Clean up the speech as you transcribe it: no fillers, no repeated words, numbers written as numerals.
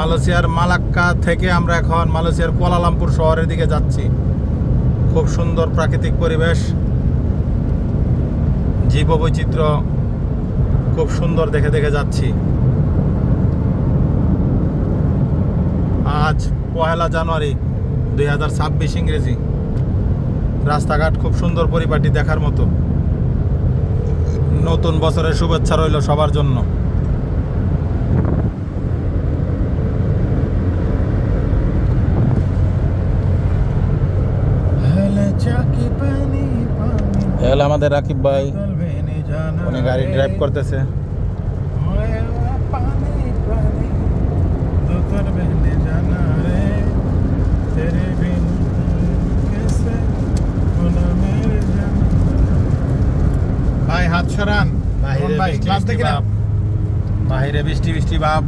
মালয়েশিয়ার মালাক্কা থেকে আমরা এখন মালয়েশিয়ার কুয়ালালামপুর শহরের দিকে যাচ্ছি। খুব সুন্দর প্রাকৃতিক পরিবেশ, জীববৈচিত্র্য খুব সুন্দর দেখে দেখে যাচ্ছি। আজ 1 জানুয়ারি 2026 ইংরেজি। রাস্তাঘাট খুব সুন্দর, পরিপাটি, দেখার মতো। নতুন বছরের শুভেচ্ছা রইল সবার জন্য। এগুলো আমাদের রাকিব ভাই, উনি গাড়ি ড্রাইভ করতেছে। ভাই হাত সরান, বাহিরে বৃষ্টি বৃষ্টি ভাব।